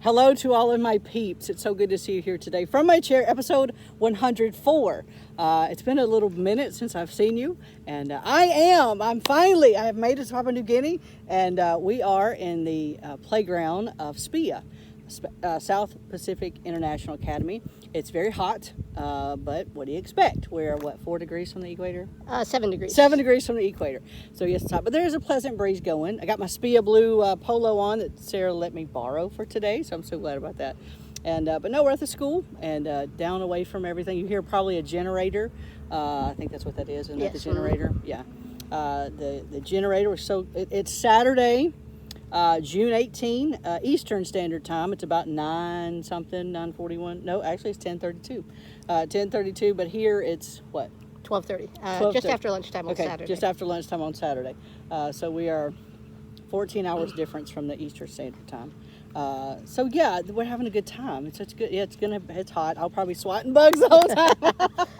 Hello to all of my peeps. It's so good to see you here today. From my chair, episode 104. It's been a little minute since I've seen you, and I have made it to Papua New Guinea, and we are in the playground of SPIA, South Pacific International Academy. It's very hot, but what do you expect? We're, 4 degrees from the equator? 7 degrees. 7 degrees from the equator. So yes, it's hot, but there's a pleasant breeze going. I got my SPIA blue polo on that Sarah let me borrow for today, so I'm so glad about that. And but no, we're at the school and down away from everything. You hear probably a generator. I think that's what that is, isn't it? The generator? Yeah. The generator was it's Saturday, June 18, Eastern Standard Time. It's about 9:41. No, actually it's 10:32. 10:32, but here it's what? 12:30. Just after lunchtime on Saturday. Just after lunchtime on Saturday. So we are 14 hours difference from the Eastern Standard Time. So yeah, we're having a good time. It's such good. Yeah, it's hot. I'll probably swatting bugs the whole time.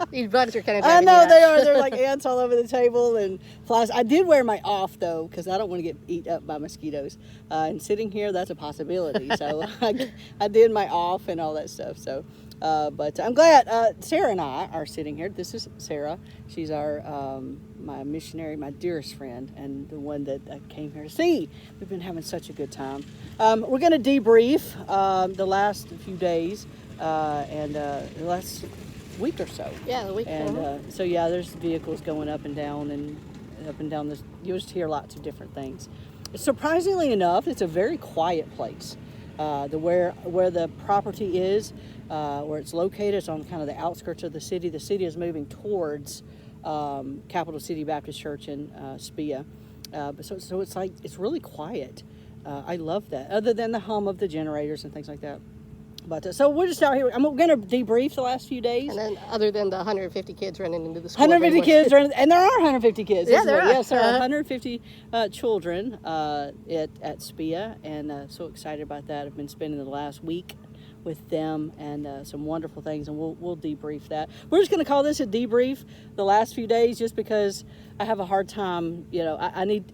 These bugs are kind of. I know they are. They're like ants all over the table and flies. I did wear my off though because I don't want to get eaten up by mosquitoes. And sitting here, that's a possibility. So I did my off and all that stuff. So. But I'm glad Sarah and I are sitting here. This is Sarah. She's our my missionary, my dearest friend, and the one that I came here to see. We've been having such a good time. We're going to debrief the last few days and the last week or so. Yeah, the week. And so yeah, there's vehicles going up and down this. You just hear lots of different things. Surprisingly enough, it's a very quiet place. Where the property is, where it's located, it's on kind of the outskirts of the city. The city is moving towards Capital City Baptist Church in SPIA. So it's really quiet. I love that, other than the hum of the generators and things like that. But so we're just out here. I'm going to debrief the last few days. And then, other than the 150 kids running into the school. 150 kids, and there are 150 kids. Yeah, there are. Yes, there are 150 children at SPIA, and so excited about that. I've been spending the last week with them and some wonderful things, and we'll debrief that. We're just going to call this a debrief the last few days, just because I have a hard time. You know, I need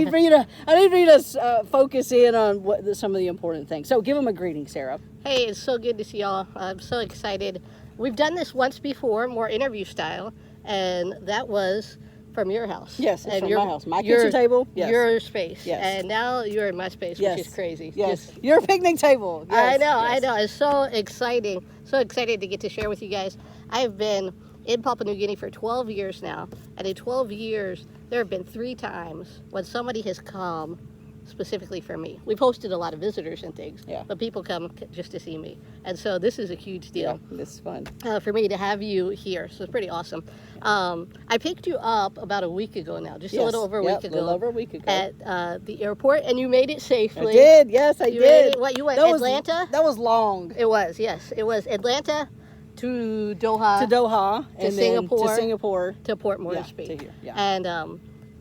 for you to focus in on some of the important things. So give them a greeting, Sarah. Hey, it's so good to see y'all. I'm so excited. We've done this once before, more interview style, and that was from your house. Yes, it's and from my house. My kitchen table. Yes. Your space. Yes. And now you're in my space, which is crazy. Yes. Your picnic table. Yes. I know. It's so exciting. So excited to get to share with you guys. I have been in Papua New Guinea for 12 years now, and in 12 years, there have been 3 times when somebody has come specifically for me. We've hosted a lot of visitors and things, but people come just to see me. And so this is a huge deal. Yeah, this is fun. For me to have you here, so it's pretty awesome. I picked you up about a week ago now, just a little over a week ago. A little over a week ago. At the airport, and you made it safely. I did, yes, I did. You went Atlanta? That was long. It was, yes. It was Atlanta to Doha. To Doha. To Singapore. To Singapore. To Port Moresby. To here, And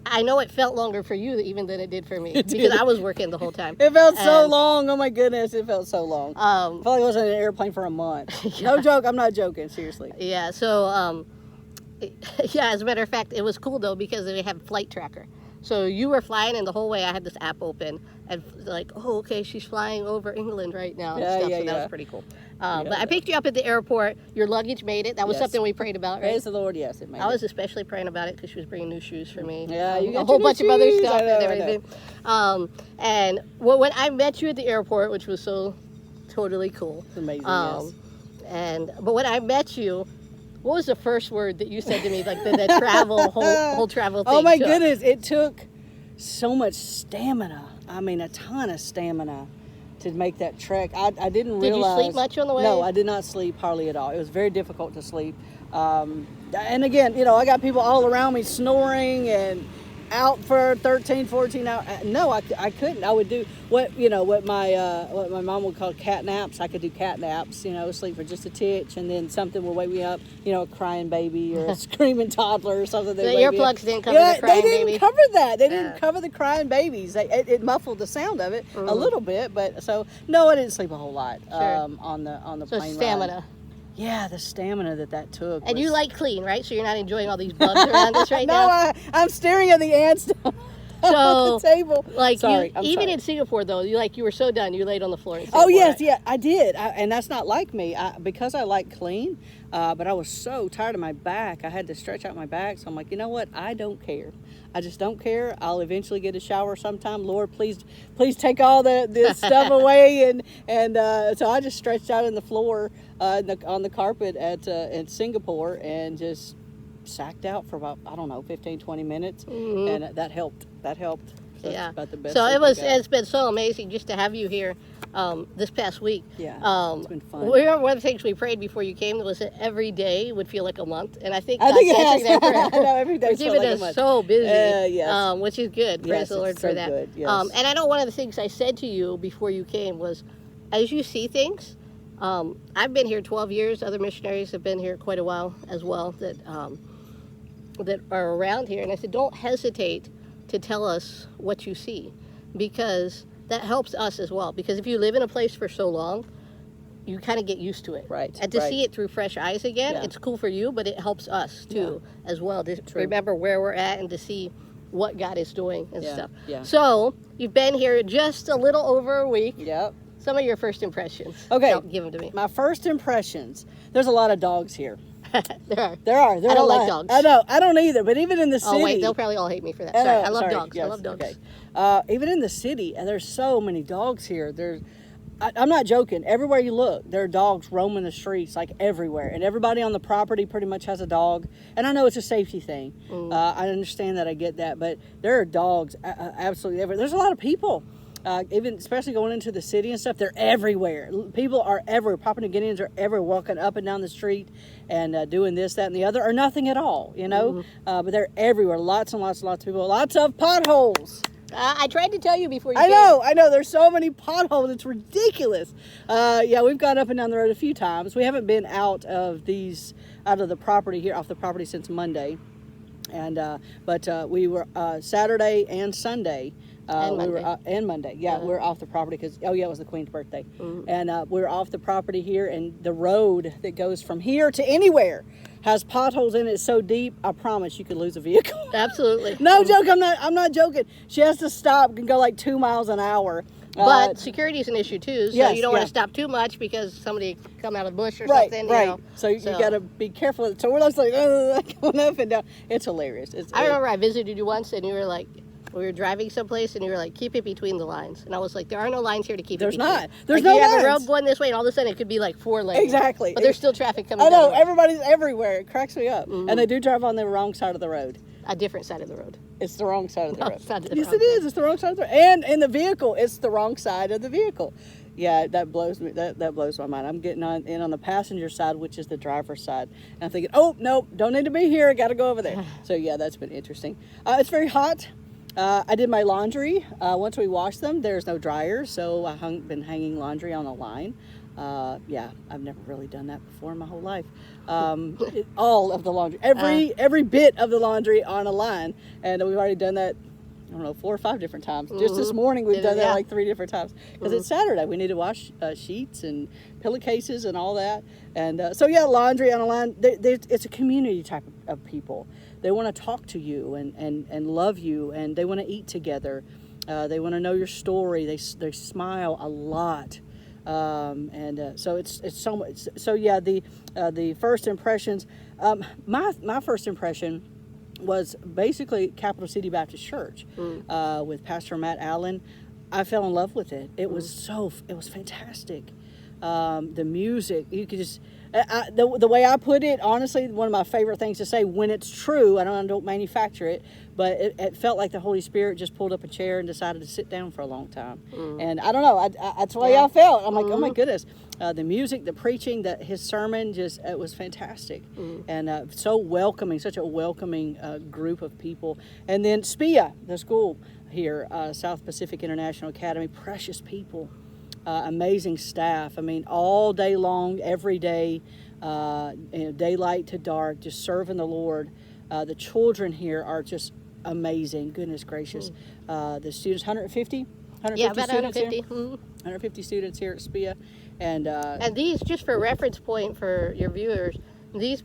I know it felt longer for you even than it did for me because I was working the whole time. It felt so long. Oh my goodness, it felt so long. I felt like I was on an airplane for a month. No joke, I'm not joking, seriously. Yeah, so, as a matter of fact, it was cool though because they have flight tracker. So you were flying, and the whole way I had this app open, and like, oh, okay, she's flying over England right now. And stuff, so that was pretty cool. But I picked you up at the airport. Your luggage made it. That was something we prayed about, right? Praise the Lord, yes, it made it. I was especially praying about it because she was bringing new shoes for me. Yeah, you got a whole bunch of other stuff and everything. And when I met you at the airport, which was so totally cool. It's amazing, yes. But when I met you, what was the first word that you said to me, like the travel, whole travel thing? Oh my goodness, it took so much stamina. I mean, a ton of stamina to make that trek. I didn't realize. Did you sleep much on the way? No, I did not sleep hardly at all. It was very difficult to sleep. And again, I got people all around me snoring and out for 13, 14 hours. No, I couldn't. I would do what my mom would call cat naps. I could do cat naps, sleep for just a titch, and then something would wake me up, a crying baby or a screaming toddler or something. The earplugs didn't cover the crying baby. They didn't cover that. They didn't cover the crying babies. It muffled the sound of it a little bit, but so no, I didn't sleep a whole lot on the plane stamina. ride. Yeah, the stamina that took. And you like clean, right? So you're not enjoying all these bugs around us right now? No, I'm staring at the ants So, the table. like, Sorry, you, I'm even sorry. in Singapore, though, you were so done. You laid on the floor. In Oh Singapore, yes, right? yeah, I did, and that's not like me. Because I like clean, but I was so tired of my back. I had to stretch out my back, so I'm like, you know what? I don't care. I just don't care. I'll eventually get a shower sometime. Lord, please take all this stuff away, and so I just stretched out on the floor, on the carpet in Singapore, and just sacked out for about, I don't know, 15, 20 minutes, and that helped. So Yeah. that's about the best So sleep I got. it's been so amazing just to have you here this past week. Yeah, it's been fun. One of the things we prayed before you came was that every day would feel like a month, and I think I think it God's answering has. that prayer. I know, every day We're feels keeping like a us month. so busy, Yes. which is good. Praise Yes, the Lord it's for so that. good, yes. And I know one of the things I said to you before you came was, as you see things, I've been here 12 years. Other missionaries have been here quite a while as well that are around here, and I said, don't hesitate to tell us what you see, because that helps us as well. Because if you live in a place for so long, you kind of get used to it. Right, And to right. see it through fresh eyes again, Yeah. it's cool for you, but it helps us too, as well, to True. remember where we're at and to see what God is doing and Yeah, stuff. yeah. So, you've been here just a little over a week. Yep. Some of your first impressions. Okay. Don't give them to me. My first impressions. There's a lot of dogs here. There are. There are. I don't like dogs. I know. I don't either. But even in the city. Oh, wait, they'll probably all hate me for that. I Sorry, know, I love sorry, dogs. I yes, love dogs. Okay. Even in the city, there's so many dogs here. I'm not joking. Everywhere you look, there are dogs roaming the streets, like everywhere. And everybody on the property pretty much has a dog. And I know it's a safety thing. I understand that. I get that. But there are dogs absolutely everywhere. There's a lot of people. Even especially going into the city and stuff, they're everywhere. People are everywhere. Papua New Guineans are everywhere, walking up and down the street and doing this, that, and the other, or nothing at all, you know. But they're everywhere. Lots and lots and lots of people. Lots of potholes. I tried to tell you before you I came. know. There's so many potholes. It's ridiculous. Yeah, we've gone up and down the road a few times. We haven't been out of the property here, off the property, since Monday. But we were Saturday and Sunday. And we Monday. were and Monday. Yeah, we were off the property because it was the Queen's birthday, and we were off the property here. And the road that goes from here to anywhere has potholes in it so deep. I promise you could lose a vehicle. Absolutely. No joke. I'm not joking. She has to stop and go like 2 miles an hour. But security is an issue too, so yes, you don't want yeah. to stop too much because somebody come out of the bush or Right, something. right. You know. So you got to be careful. So we're just like going up and down. It's hilarious. I remember I visited you once, and you were like, we were driving someplace, and you were like, keep it between the lines. And I was like, there are no lines here to keep There's it between. not. There's like, no you have a lines. road going this way, and all of a sudden it could be like 4 lanes. Exactly. But there's still traffic coming I down know. the road. Everybody's everywhere. It cracks me up. And they do drive on the wrong side of the road. A different side of the road. It's the wrong side of the No, road. it's not the Yes, wrong it is. It's the wrong side of the road. And in the vehicle, it's the wrong side of the vehicle. Yeah, that blows me. That blows my mind. I'm getting in on the passenger side, which is the driver's side. And I'm thinking, oh, no, don't need to be here. I got to go over there. So, yeah, that's been interesting. It's very hot. I did my laundry. Once we washed them, there's no dryer. So I been hanging laundry on a line. Yeah, I've never really done that before in my whole life. All of the laundry, every bit of the laundry on a line. And we've already done that, I don't know, 4 or 5 different times. Just this morning we've done that like 3 different times because it's Saturday. We need to wash sheets and pillowcases and all that. And so yeah, laundry on a line. It's a community type of people. They want to talk to you and love you, and they want to eat together. They want to know your story. They smile a lot. So it's so much. So yeah, the first impressions. My first impression was basically Capital City Baptist Church with Pastor Matt Allen. I fell in love with it. It was fantastic. The music, you could just the way I put it, honestly, one of my favorite things to say when it's true. I don't manufacture it, but it felt like the Holy Spirit just pulled up a chair and decided to sit down for a long time. And I don't know, that's the way I felt. I'm like, oh my goodness, the music, the preaching, his sermon, it was fantastic, and so welcoming, such a welcoming group of people. And then SPIA, the school here, South Pacific International Academy, precious people. Amazing staff. I mean, all day long, every day, daylight to dark, just serving the Lord. The children here are just amazing. Goodness gracious. The students, 150 Yeah, about students 150. here. 150 students here at SPIA. And these, just for reference point for your viewers, these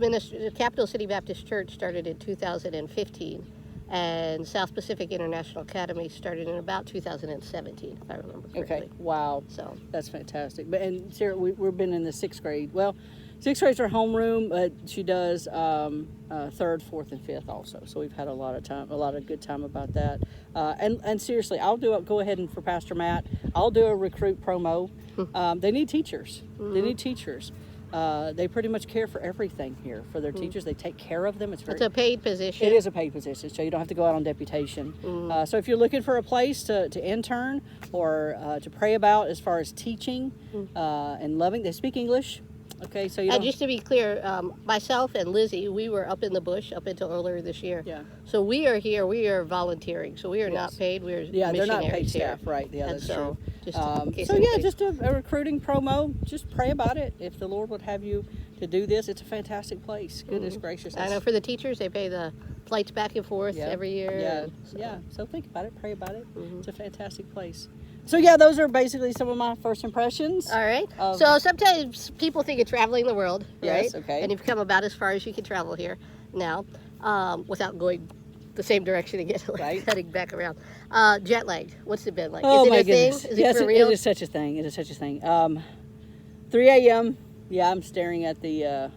Capital City Baptist Church started in 2015. and South Pacific International Academy started in about 2017, if I remember correctly. Okay, wow. So That's fantastic. But and Sarah, we've been in the 6th grade. Well, 6th grade's her homeroom, but she does 3rd, 4th, and 5th also. So we've had a lot of good time about that. And seriously, go ahead and for Pastor Matt, I'll do a recruit promo. They need teachers. They need teachers. They pretty much care for everything here for their teachers. They take care of them. It's a paid position. It is a paid position, so you don't have to go out on deputation. So if you're looking for a place to intern or to pray about as far as teaching and loving, they speak English. Okay, so and just to be clear, myself and Lizzie, we were up in the bush up until earlier this year. Yeah. So we are here. We are volunteering. So we are not paid. We are they're not paid here. staff, right? Yeah, and that's so, true. Just just a recruiting promo. Just pray about it. If the Lord would have you to do this, it's a fantastic place. Goodness gracious! I know for the teachers, they pay the flights back and forth every year. Yeah, So think about it. Pray about it. It's a fantastic place. So yeah, those are basically some of my first impressions. All right. So sometimes people think of traveling the world, right? Yes, okay. And you've come about as far as you can travel here now, without going the same direction again, right? Heading back around. Jet lag. What's it been like? Oh, is it my a goodness. thing? Is Yes, it for real? it is such a thing. It is such a thing. 3 a.m. Yeah, I'm staring at the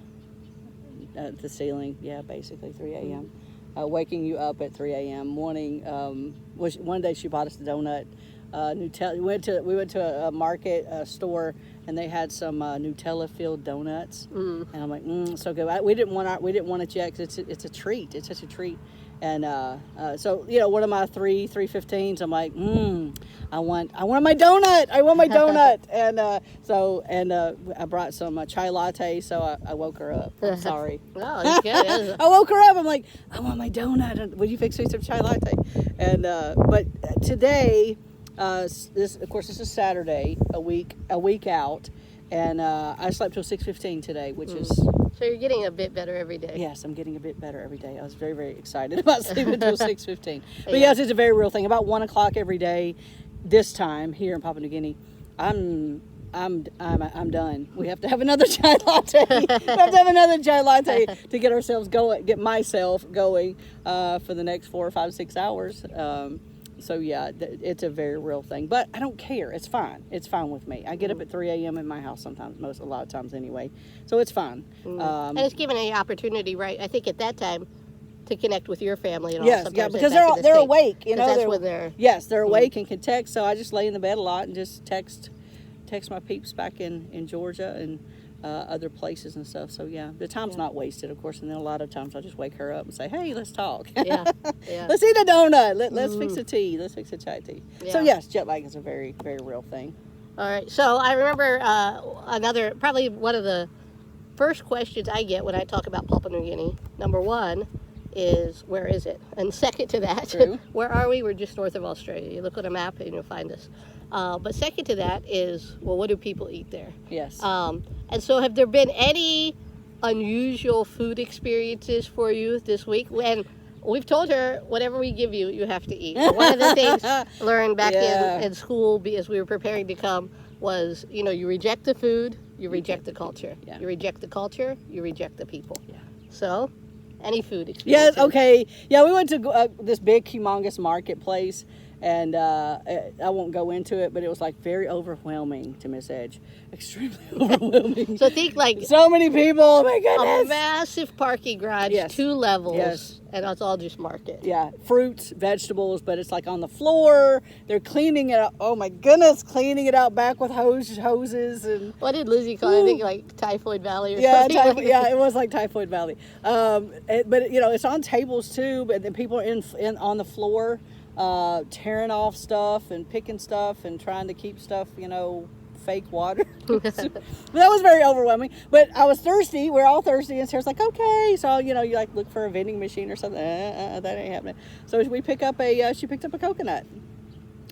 ceiling. Yeah, basically 3 a.m. Waking you up at 3 a.m. Wanting. One day she bought us a donut. Nutella. We went to a market store, and they had some Nutella-filled donuts, and I'm like, so good. We didn't want it yet because it's a treat. It's such a treat. And so one of my 3:15s, I'm like, I want my donut. I want my donut. And I brought some chai latte, so I woke her up. I'm sorry. Oh, it's good. I woke her up. I'm like, I want my donut. Would you fix me some chai latte? And but today. This is Saturday, a week out, and I slept till 6:15 today, which is. So you're getting a bit better every day. Yes, I'm getting a bit better every day. I was very, very excited about sleeping till 6:15. But yes, it's a very real thing. About 1 o'clock every day, this time here in Papua New Guinea, I'm done. We have to have another chai latte. We have to have another chai latte to get ourselves going, get myself going for the next 4 or 5, 6 hours. So yeah, it's a very real thing, but I don't care. It's fine. It's fine with me. I get up at 3 a.m. in my house sometimes, a lot of times anyway. So it's fine. And it's given an opportunity, right? I think at that time to connect with your family and all. Yes, yeah, because they're awake. That's when they're. Yes, they're awake and can text. So I just lay in the bed a lot and just text my peeps back in Georgia and. Other places and stuff. So yeah, the time's not wasted, of course. And then a lot of times I'll just wake her up and say, "Hey, let's talk. Let's eat a donut. Let's fix a tea. Let's fix a chai tea." Yeah. So yes, jet lag is a very, very real thing. All right. So I remember probably one of the first questions I get when I talk about Papua New Guinea. Number one is, where is it? And second to that, where are we? We're just north of Australia. You look at a map and you'll find us. But second to that is, well, what do people eat there? Yes. And so have there been any unusual food experiences for you this week? And we've told her, whatever we give you, you have to eat. One of the things learned back in school as we were preparing to come was, you reject the food, you reject the culture. Yeah. You reject the culture, you reject the people. Yeah. So, any food experiences? Yes, okay. Yeah, we went to this big, humongous marketplace. And I won't go into it, but it was like very overwhelming to Miss Edge. Extremely overwhelming. So think like so many people. Oh my goodness! A massive parking garage, 2 levels, and it's all just market. Yeah, fruits, vegetables, but it's like on the floor. They're cleaning it up. Oh my goodness, cleaning it out back with hoses and. What did Lizzie call it? I think like Typhoid Valley or something. Yeah, it was like Typhoid Valley. But it's on tables too. But then people are in on the floor. Tearing off stuff and picking stuff and trying to keep stuff, fake water. That was very overwhelming. But I was thirsty. We're all thirsty, and Sarah's like, okay. So you like look for a vending machine or something. That ain't happening. So we pick up she picked up a coconut.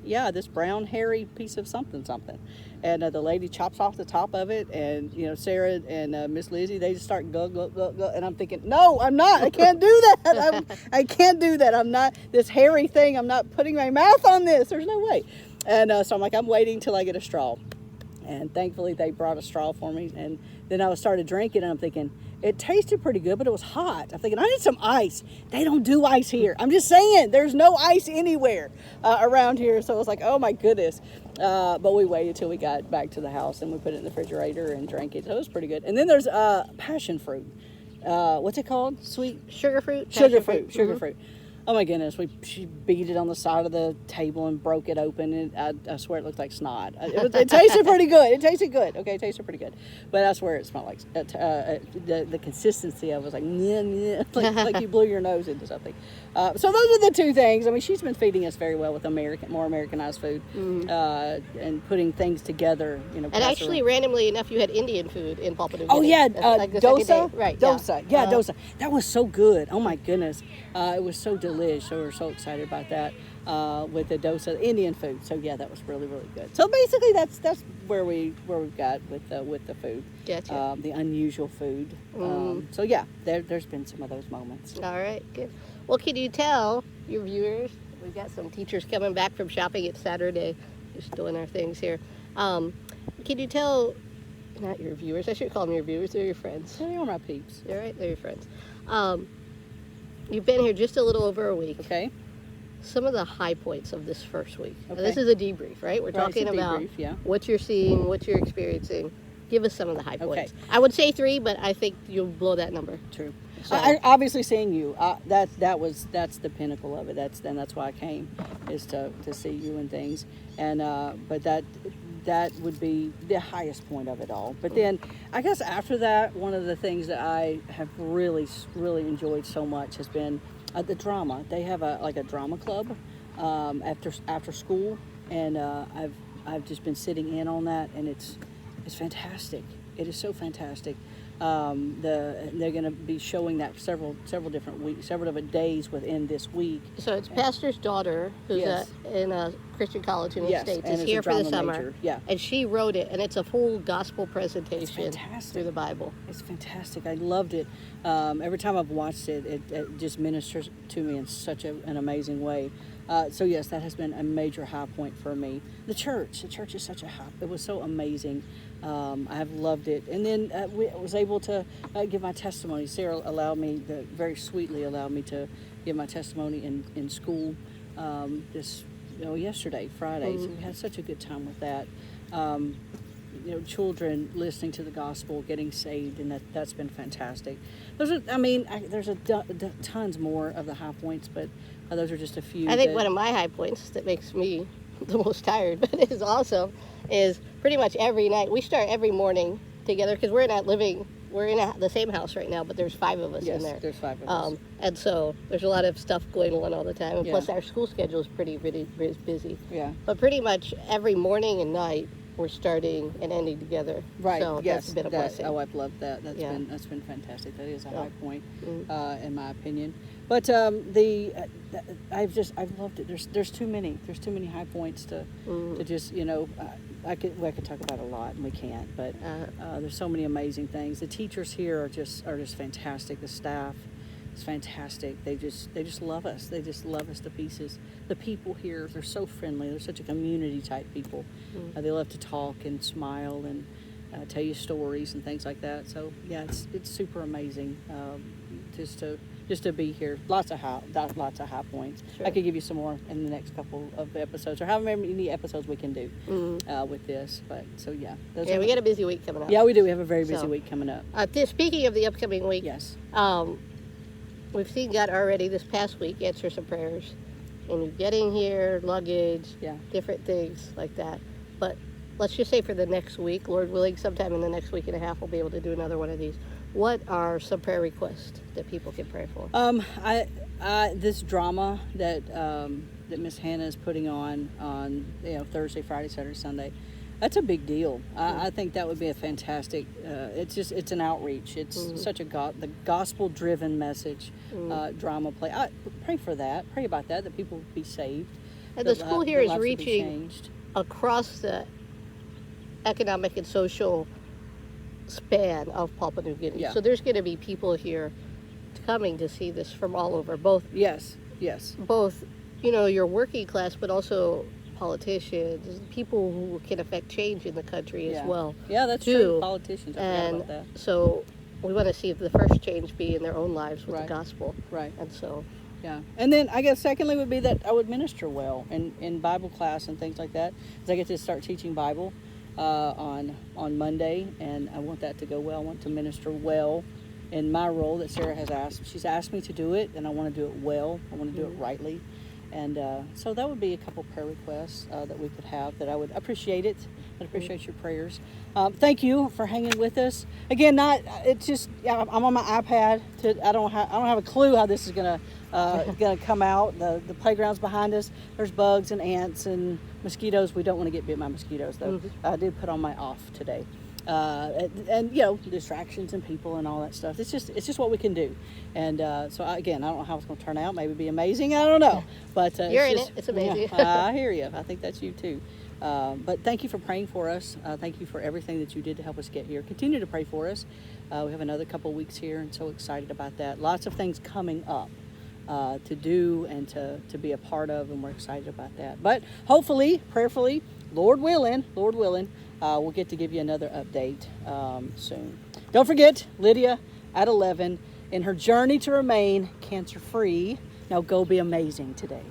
Yeah, this brown hairy piece of something. And the lady chops off the top of it, and Sarah and Miss Lizzie, they just start go, and I'm thinking, no, I'm not. I can't do that. I can't do that. I'm not this hairy thing. I'm not putting my mouth on this. There's no way. And so I'm like, I'm waiting till I get a straw. And thankfully they brought a straw for me. And then I started drinking, and I'm thinking, it tasted pretty good, but it was hot. I'm thinking, I need some ice. They don't do ice here. I'm just saying, there's no ice anywhere around here. So I was like, oh my goodness. But we waited till we got back to the house, and we put it in the refrigerator and drank it. So it was pretty good. And then there's passion fruit. What's it called? Sweet Sugar fruit? sugar fruit. Oh my goodness, she beat it on the side of the table and broke it open, and I swear it looked like snot. It tasted pretty good. It tasted good. Okay, it tasted pretty good. But I swear it smelled like, the consistency of it was like, nyeh, nyeh, like you blew your nose into something. So those are the two things. I mean, she's been feeding us very well with more Americanized food, and putting things together. And actually, randomly enough, you had Indian food in Papua New Guinea. Oh yeah, like the second dosa. day. Right. Dosa. Yeah, dosa. That was so good. Oh my goodness, it was so delicious. So we're so excited about that with the dosa, Indian food. So yeah, that was really good. So basically, that's where we've got with the food. Gotcha. The unusual food. So yeah, there's been some of those moments. All right, good. Well, can you tell your viewers? We've got some teachers coming back from shopping. It's Saturday, just doing our things here. Can you tell? Not your viewers. I should call them your viewers. They're your friends. They're my peeps. All right, they're your friends. You've been here just a little over a week. Okay. Some of the high points of this first week. Okay. Now, this is a debrief, right? We're talking about what you're seeing, what you're experiencing. Give us some of the high points. I would say 3, but I think you'll blow that number. True. So, obviously, seeing you, that's the pinnacle of it. That's why I came, is to see you and things. And but that would be the highest point of it all. But then, I guess after that, one of the things that I have really enjoyed so much has been the drama. They have a drama club after school, and I've just been sitting in on that, and it's fantastic. It is so fantastic. They're going to be showing that several different days within this week. So it's pastor's daughter who's in a Christian college in the States is here for the summer. Major. Yeah, and she wrote it, and it's a full gospel presentation through the Bible. It's fantastic. I loved it. Every time I've watched it, it just ministers to me in such an amazing way. So yes, that has been a major high point for me. The church is such a high. It was so amazing. I have loved it. And then I was able to give my testimony. Sarah very sweetly allowed me to give my testimony in school yesterday, Friday. So we had such a good time with that. Children listening to the gospel, getting saved, and that's been fantastic. There's tons more of the high points, but those are just a few. I think one of my high points that makes me the most tired, but it is awesome, is pretty much every night. We start every morning together because we're in the same house right now, but there's 5 of us in there. There's 5 of us. And so there's a lot of stuff going on all the time, and plus our school schedule is pretty busy. Yeah. But pretty much every morning and night we're starting and ending together. Right. So yes. That's been a blessing. Oh, I've loved that. That's been fantastic. That is a high point, in my opinion. But I've loved it. There's too many. There's too many high points to just I could talk about a lot, and we can't. But there's so many amazing things. The teachers here are just fantastic. The staff is fantastic. They just love us. They just love us to pieces. The people here, they're so friendly. They're such a community type people. They love to talk and smile and tell you stories and things like that. So yeah, it's super amazing just to be here. Lots of high points. Sure. I could give you some more in the next couple of episodes, or however many episodes we can do with this. But so yeah, we got a busy week coming up. Yeah, we do. We have a very busy week coming up. Speaking of the upcoming week, yes, we've seen God already this past week answer some prayers, and getting here, luggage, different things like that. But let's just say for the next week, Lord willing, sometime in the next week and a half, we'll be able to do another one of these. What are some prayer requests that people can pray for? This drama that Miss Hannah is putting on Thursday, Friday, Saturday, Sunday. That's a big deal. I think that would be a fantastic. It's an outreach. It's such the gospel-driven message drama play. I pray for that. Pray about that people be saved. And the school here is reaching across the economic and social span of Papua New Guinea. So there's going to be people here coming to see this from all over. Both. Yes. Both, your working class, but also politicians, people who can affect change in the country as well. Yeah, that's too. true. Politicians, I forgot And about that. so we want to see the first change be in their own lives with Right. the gospel. Right. And so, Yeah. And then I guess secondly would be that I would minister well in Bible class and things like that. Because I get to start teaching Bible on Monday, and I want that to go well. I want to minister well in my role that Sarah has asked. She's asked me to do it, and I want to do it well. I want to do it rightly. And so that would be a couple prayer requests that we could have that I would appreciate it. I'd appreciate your prayers. Thank you for hanging with us. Again, it's just I'm on my iPad. I don't have a clue how this is gonna come out. The playground's behind us. There's bugs and ants and mosquitoes. We don't want to get bit by mosquitoes though. I did put on my off today. And distractions and people and all that stuff. It's just what we can do. And so again, I don't know how it's going to turn out. Maybe it'll be amazing. I don't know. But you're in it. It's amazing. Yeah, I hear you. I think that's you too. But thank you for praying for us. Thank you for everything that you did to help us get here. Continue to pray for us. We have another couple weeks here, and so excited about that. Lots of things coming up to do and to be a part of, and we're excited about that. But hopefully, prayerfully, Lord willing, we'll get to give you another update soon. Don't forget, Lydia at 11 in her journey to remain cancer-free. Now go be amazing today.